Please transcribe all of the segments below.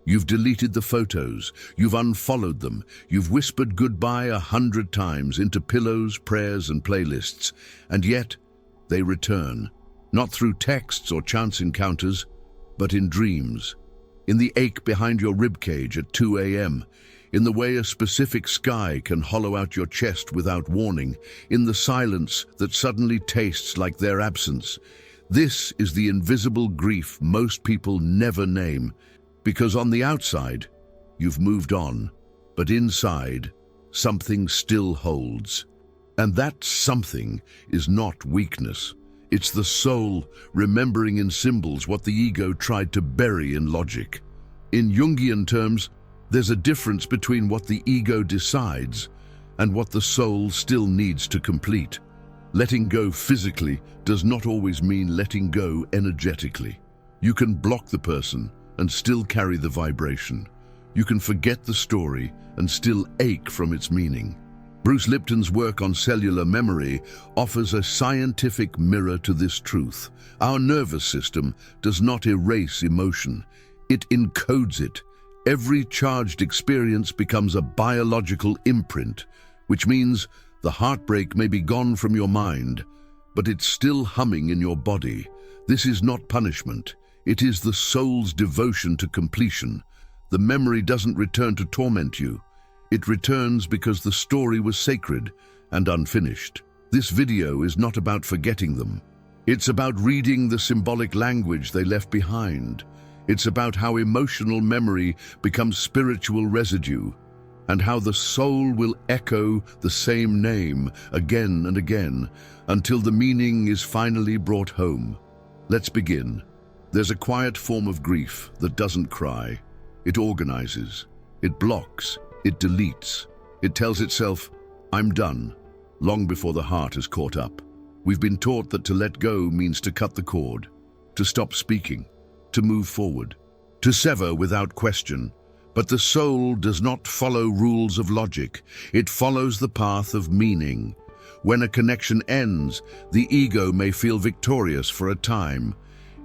You've deleted the photos, you've unfollowed them, you've whispered goodbye 100 times into pillows, prayers, and playlists, and yet they return, not through texts or chance encounters, but in dreams, in the ache behind your ribcage at 2 a.m., in the way a specific sky can hollow out your chest without warning, in the silence that suddenly tastes like their absence. This is the invisible grief most people never name, because on the outside, you've moved on, but inside, something still holds. And that something is not weakness. It's the soul remembering in symbols what the ego tried to bury in logic. In Jungian terms, there's a difference between what the ego decides and what the soul still needs to complete. Letting go physically does not always mean letting go energetically. You can block the person and still carry the vibration. You can forget the story and still ache from its meaning. Bruce Lipton's work on cellular memory offers a scientific mirror to this truth. Our nervous system does not erase emotion, it encodes it. Every charged experience becomes a biological imprint, which means the heartbreak may be gone from your mind, but it's still humming in your body. This is not punishment. It is the soul's devotion to completion. The memory doesn't return to torment you. It returns because the story was sacred and unfinished. This video is not about forgetting them. It's about reading the symbolic language they left behind. It's about how emotional memory becomes spiritual residue, and how the soul will echo the same name again and again until the meaning is finally brought home. Let's begin. There's a quiet form of grief that doesn't cry. It organizes, it blocks, it deletes. It tells itself, I'm done, long before the heart has caught up. We've been taught that to let go means to cut the cord, to stop speaking, to move forward, to sever without question. But the soul does not follow rules of logic. It follows the path of meaning. When a connection ends, the ego may feel victorious for a time.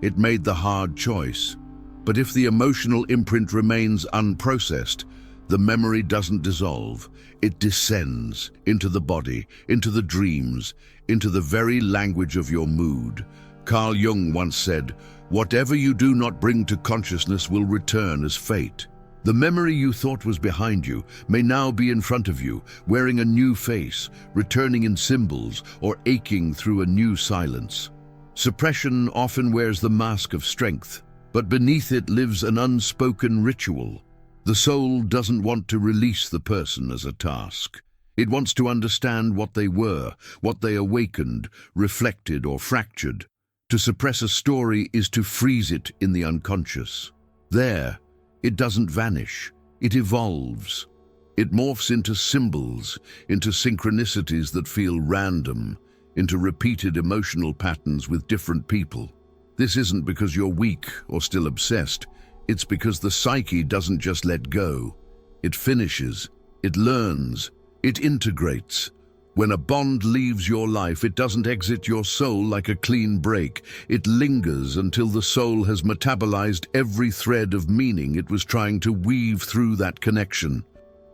It made the hard choice. But if the emotional imprint remains unprocessed, the memory doesn't dissolve. It descends into the body, into the dreams, into the very language of your mood. Carl Jung once said, "Whatever you do not bring to consciousness will return as fate." The memory you thought was behind you may now be in front of you, wearing a new face, returning in symbols, or aching through a new silence. Suppression often wears the mask of strength, but beneath it lives an unspoken ritual. The soul doesn't want to release the person as a task. It wants to understand what they were, what they awakened, reflected, or fractured. To suppress a story is to freeze it in the unconscious. There, it doesn't vanish, it evolves. It morphs into symbols, into synchronicities that feel random, into repeated emotional patterns with different people. This isn't because you're weak or still obsessed. It's because the psyche doesn't just let go. It finishes, it learns, it integrates. When a bond leaves your life, it doesn't exit your soul like a clean break. It lingers until the soul has metabolized every thread of meaning it was trying to weave through that connection.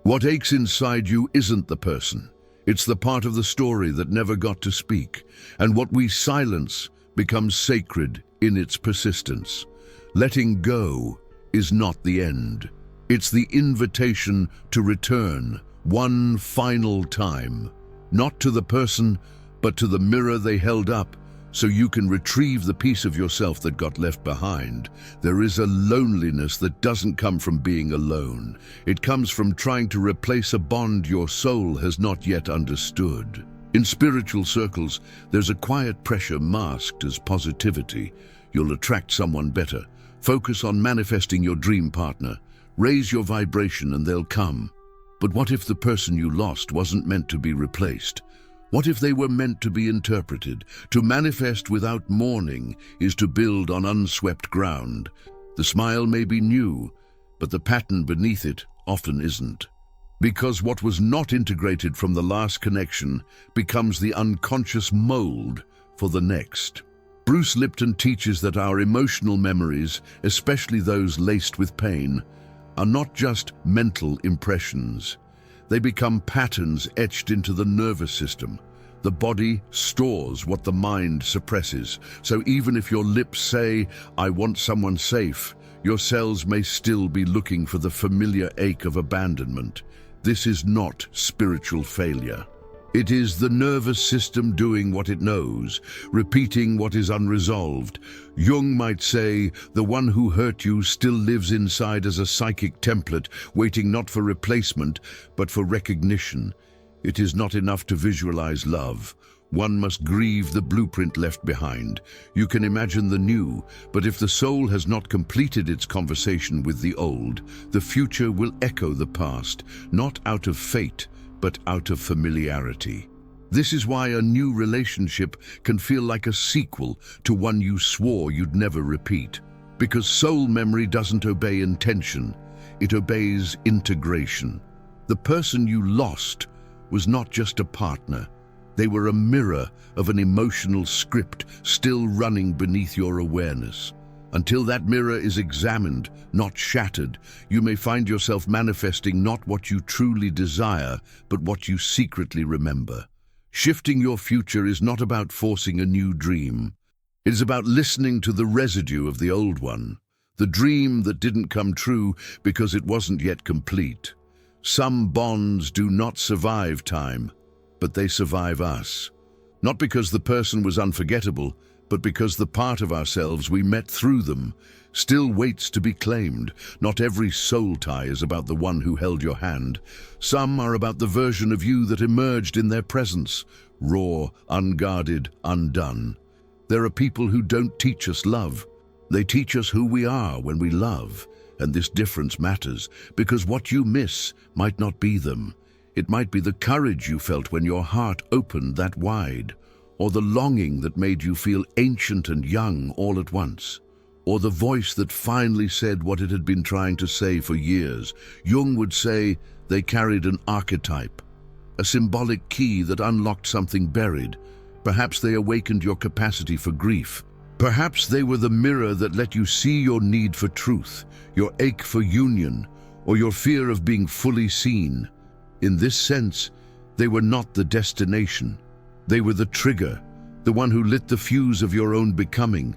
What aches inside you isn't the person. It's the part of the story that never got to speak. And what we silence becomes sacred in its persistence. Letting go is not the end. It's the invitation to return one final time. Not to the person, but to the mirror they held up, so you can retrieve the piece of yourself that got left behind. There is a loneliness that doesn't come from being alone. It comes from trying to replace a bond your soul has not yet understood. In spiritual circles, there's a quiet pressure masked as positivity. You'll attract someone better. Focus on manifesting your dream partner. Raise your vibration and they'll come. But what if the person you lost wasn't meant to be replaced? What if they were meant to be interpreted? To manifest without mourning is to build on unswept ground. The smile may be new, but the pattern beneath it often isn't. Because what was not integrated from the last connection becomes the unconscious mold for the next. Bruce Lipton teaches that our emotional memories, especially those laced with pain, are not just mental impressions. They become patterns etched into the nervous system. The body stores what the mind suppresses. So even if your lips say, "I want someone safe," your cells may still be looking for the familiar ache of abandonment. This is not spiritual failure. It is the nervous system doing what it knows, repeating what is unresolved. Jung might say, the one who hurt you still lives inside as a psychic template, waiting not for replacement, but for recognition. It is not enough to visualize love. One must grieve the blueprint left behind. You can imagine the new, but if the soul has not completed its conversation with the old, the future will echo the past, not out of fate, but out of familiarity. This is why a new relationship can feel like a sequel to one you swore you'd never repeat. Because soul memory doesn't obey intention, it obeys integration. The person you lost was not just a partner. They were a mirror of an emotional script still running beneath your awareness. Until that mirror is examined, not shattered, you may find yourself manifesting not what you truly desire, but what you secretly remember. Shifting your future is not about forcing a new dream. It is about listening to the residue of the old one, the dream that didn't come true because it wasn't yet complete. Some bonds do not survive time, but they survive us. Not because the person was unforgettable, but because the part of ourselves we met through them still waits to be claimed. Not every soul tie is about the one who held your hand. Some are about the version of you that emerged in their presence, raw, unguarded, undone. There are people who don't teach us love. They teach us who we are when we love, and this difference matters, because what you miss might not be them. It might be the courage you felt when your heart opened that wide, or the longing that made you feel ancient and young all at once, or the voice that finally said what it had been trying to say for years. Jung would say they carried an archetype, a symbolic key that unlocked something buried. Perhaps they awakened your capacity for grief. Perhaps they were the mirror that let you see your need for truth, your ache for union, or your fear of being fully seen. In this sense, they were not the destination. They were the trigger, the one who lit the fuse of your own becoming.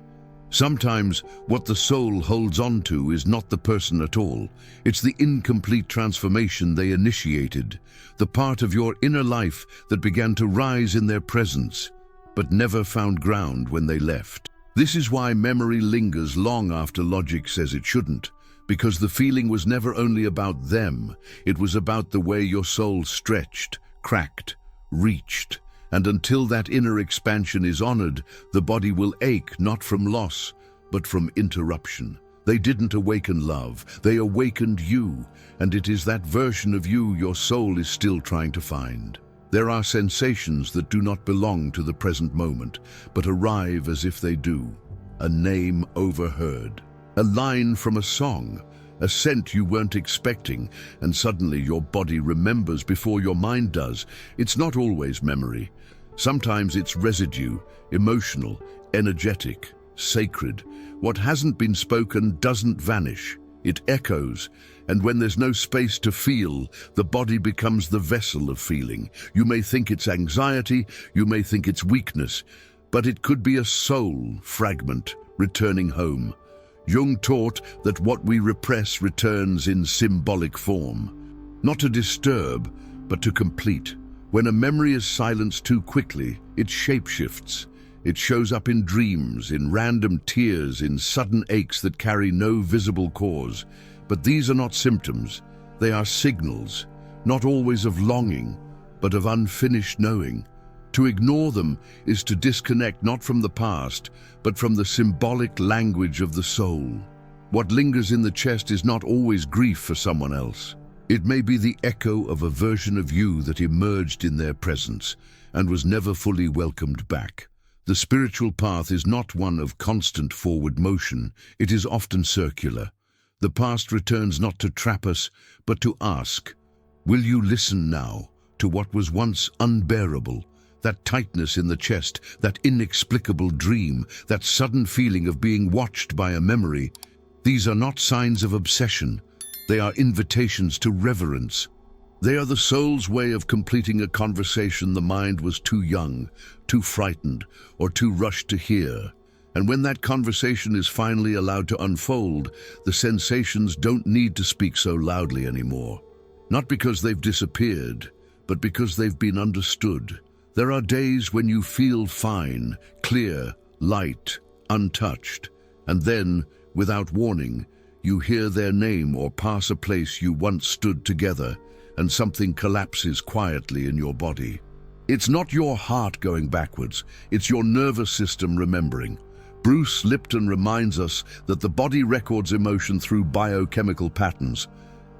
Sometimes what the soul holds on to is not the person at all. It's the incomplete transformation they initiated, the part of your inner life that began to rise in their presence, but never found ground when they left. This is why memory lingers long after logic says it shouldn't, because the feeling was never only about them, it was about the way your soul stretched, cracked, reached. And until that inner expansion is honored, the body will ache not from loss, but from interruption. They didn't awaken love, they awakened you, and it is that version of you your soul is still trying to find. There are sensations that do not belong to the present moment, but arrive as if they do. A name overheard, a line from a song, a scent you weren't expecting, and suddenly your body remembers before your mind does. It's not always memory. Sometimes it's residue, emotional, energetic, sacred. What hasn't been spoken doesn't vanish. It echoes, and when there's no space to feel, the body becomes the vessel of feeling. You may think it's anxiety, you may think it's weakness, but it could be a soul fragment returning home. Jung taught that what we repress returns in symbolic form, not to disturb, but to complete. When a memory is silenced too quickly, it shapeshifts. It shows up in dreams, in random tears, in sudden aches that carry no visible cause. But these are not symptoms. They are signals, not always of longing, but of unfinished knowing. To ignore them is to disconnect not from the past, but from the symbolic language of the soul. What lingers in the chest is not always grief for someone else. It may be the echo of a version of you that emerged in their presence and was never fully welcomed back. The spiritual path is not one of constant forward motion. It is often circular. The past returns not to trap us, but to ask, will you listen now to what was once unbearable? That tightness in the chest, that inexplicable dream, that sudden feeling of being watched by a memory, these are not signs of obsession. They are invitations to reverence. They are the soul's way of completing a conversation the mind was too young, too frightened, or too rushed to hear. And when that conversation is finally allowed to unfold, the sensations don't need to speak so loudly anymore. Not because they've disappeared, but because they've been understood. There are days when you feel fine, clear, light, untouched, and then, without warning, you hear their name or pass a place you once stood together, and something collapses quietly in your body. It's not your heart going backwards, it's your nervous system remembering. Bruce Lipton reminds us that the body records emotion through biochemical patterns.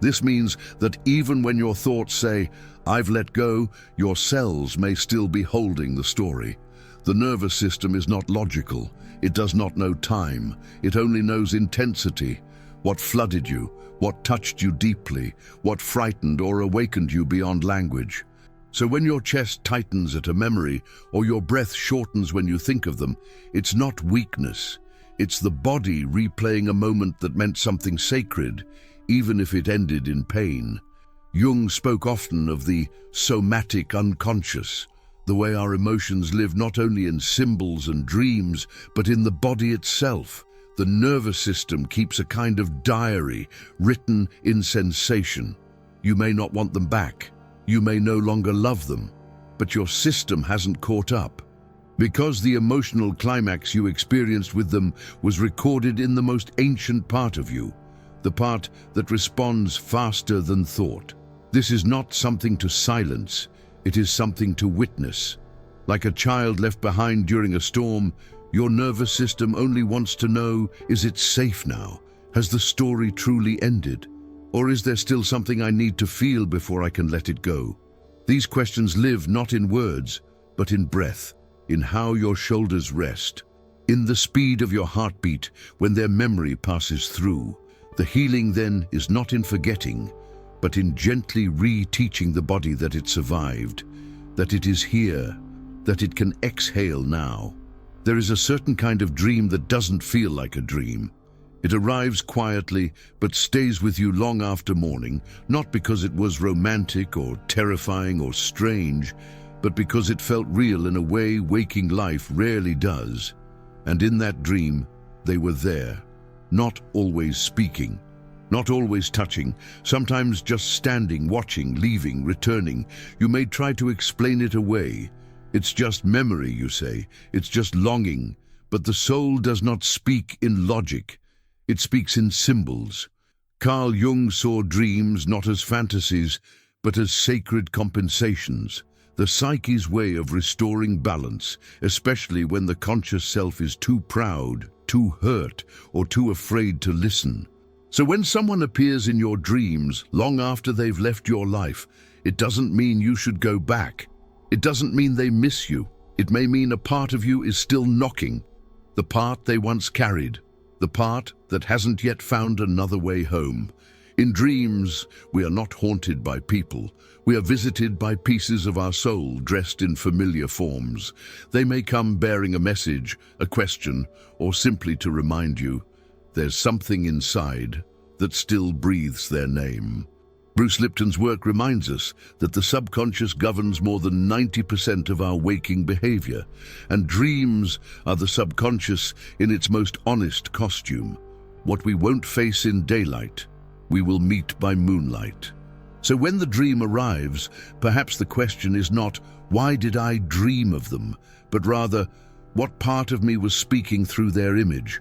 This means that even when your thoughts say, "I've let go," your cells may still be holding the story. The nervous system is not logical. It does not know time. It only knows intensity. What flooded you, what touched you deeply, what frightened or awakened you beyond language. So when your chest tightens at a memory or your breath shortens when you think of them, it's not weakness. It's the body replaying a moment that meant something sacred, even if it ended in pain. Jung spoke often of the somatic unconscious, the way our emotions live not only in symbols and dreams, but in the body itself. The nervous system keeps a kind of diary written in sensation. You may not want them back. You may no longer love them, but your system hasn't caught up. Because the emotional climax you experienced with them was recorded in the most ancient part of you, the part that responds faster than thought. This is not something to silence, it is something to witness. Like a child left behind during a storm, your nervous system only wants to know, is it safe now? Has the story truly ended? Or is there still something I need to feel before I can let it go? These questions live not in words, but in breath, in how your shoulders rest, in the speed of your heartbeat when their memory passes through. The healing then is not in forgetting, but in gently re-teaching the body that it survived, that it is here, that it can exhale now. There is a certain kind of dream that doesn't feel like a dream. It arrives quietly, but stays with you long after morning, not because it was romantic or terrifying or strange, but because it felt real in a way waking life rarely does. And in that dream, they were there, not always speaking, not always touching, sometimes just standing, watching, leaving, returning. You may try to explain it away. It's just memory, you say. It's just longing. But the soul does not speak in logic. It speaks in symbols. Carl Jung saw dreams not as fantasies, but as sacred compensations, the psyche's way of restoring balance, especially when the conscious self is too proud, too hurt, or too afraid to listen. So when someone appears in your dreams long after they've left your life, it doesn't mean you should go back. It doesn't mean they miss you. It may mean a part of you is still knocking, the part they once carried, the part that hasn't yet found another way home. In dreams, we are not haunted by people. We are visited by pieces of our soul dressed in familiar forms. They may come bearing a message, a question, or simply to remind you there's something inside that still breathes their name. Bruce Lipton's work reminds us that the subconscious governs more than 90% of our waking behavior, and dreams are the subconscious in its most honest costume. What we won't face in daylight, we will meet by moonlight. So when the dream arrives, perhaps the question is not, why did I dream of them, but rather, what part of me was speaking through their image?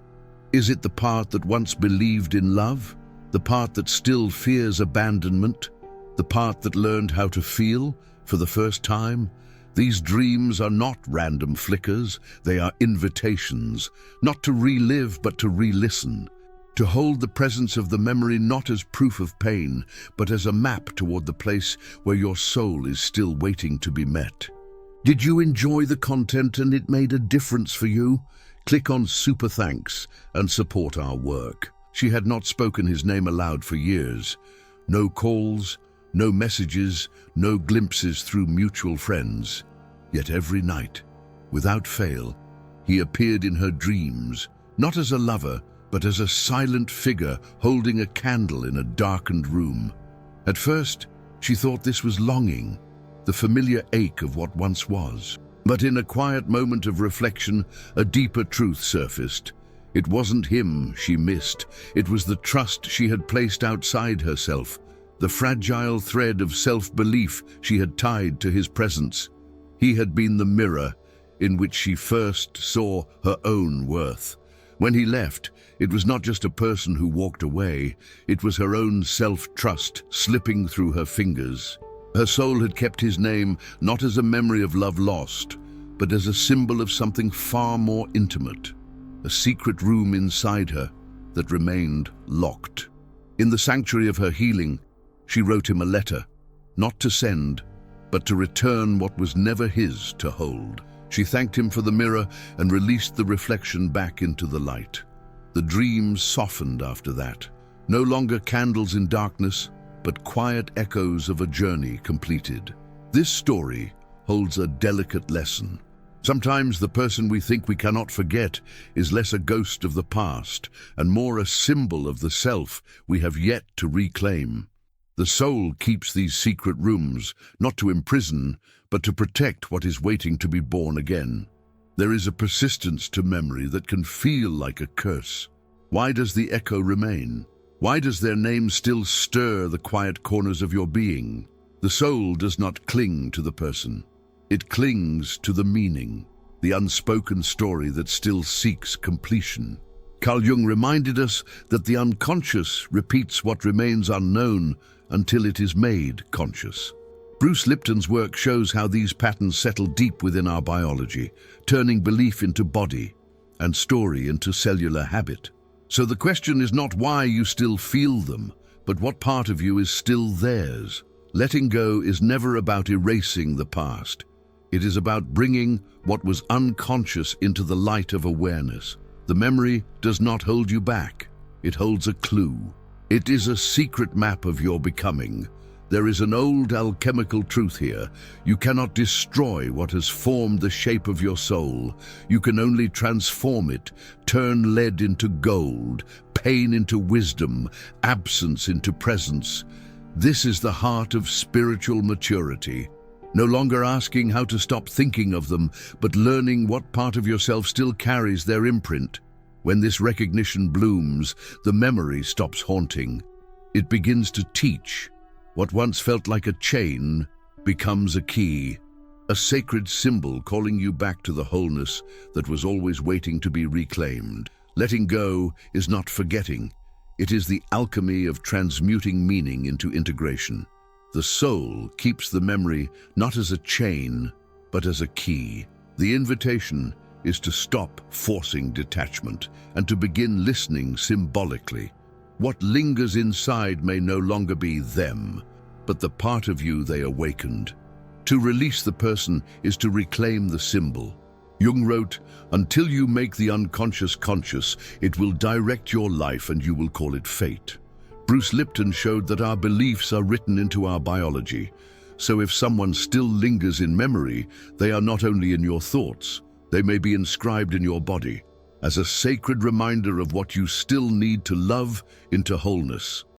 Is it the part that once believed in love? The part that still fears abandonment? The part that learned how to feel for the first time? These dreams are not random flickers, they are invitations, not to relive but to re-listen, to hold the presence of the memory not as proof of pain, but as a map toward the place where your soul is still waiting to be met. Did you enjoy the content and it made a difference for you? Click on Super Thanks and support our work. She had not spoken his name aloud for years. No calls, no messages, no glimpses through mutual friends. Yet every night, without fail, he appeared in her dreams, not as a lover, but as a silent figure holding a candle in a darkened room. At first, she thought this was longing, the familiar ache of what once was. But in a quiet moment of reflection, a deeper truth surfaced. It wasn't him she missed. It was the trust she had placed outside herself, the fragile thread of self-belief she had tied to his presence. He had been the mirror in which she first saw her own worth. When he left, it was not just a person who walked away, it was her own self-trust slipping through her fingers. Her soul had kept his name not as a memory of love lost, but as a symbol of something far more intimate, a secret room inside her that remained locked. In the sanctuary of her healing, she wrote him a letter, not to send, but to return what was never his to hold. She thanked him for the mirror and released the reflection back into the light. The dreams softened after that, no longer candles in darkness, but quiet echoes of a journey completed. This story holds a delicate lesson. Sometimes the person we think we cannot forget is less a ghost of the past and more a symbol of the self we have yet to reclaim. The soul keeps these secret rooms, not to imprison, but to protect what is waiting to be born again. There is a persistence to memory that can feel like a curse. Why does the echo remain? Why does their name still stir the quiet corners of your being? The soul does not cling to the person. It clings to the meaning, the unspoken story that still seeks completion. Carl Jung reminded us that the unconscious repeats what remains unknown until it is made conscious. Bruce Lipton's work shows how these patterns settle deep within our biology, turning belief into body and story into cellular habit. So the question is not why you still feel them, but what part of you is still theirs. Letting go is never about erasing the past. It is about bringing what was unconscious into the light of awareness. The memory does not hold you back. It holds a clue. It is a secret map of your becoming. There is an old alchemical truth here. You cannot destroy what has formed the shape of your soul. You can only transform it, turn lead into gold, pain into wisdom, absence into presence. This is the heart of spiritual maturity. No longer asking how to stop thinking of them, but learning what part of yourself still carries their imprint. When this recognition blooms, the memory stops haunting. It begins to teach. What once felt like a chain becomes a key, a sacred symbol calling you back to the wholeness that was always waiting to be reclaimed. Letting go is not forgetting. It is the alchemy of transmuting meaning into integration. The soul keeps the memory not as a chain, but as a key. The invitation is to stop forcing detachment and to begin listening symbolically. What lingers inside may no longer be them, but the part of you they awakened. To release the person is to reclaim the symbol. Jung wrote, "Until you make the unconscious conscious, it will direct your life and you will call it fate." Bruce Lipton showed that our beliefs are written into our biology. So if someone still lingers in memory, they are not only in your thoughts, they may be inscribed in your body as a sacred reminder of what you still need to love into wholeness.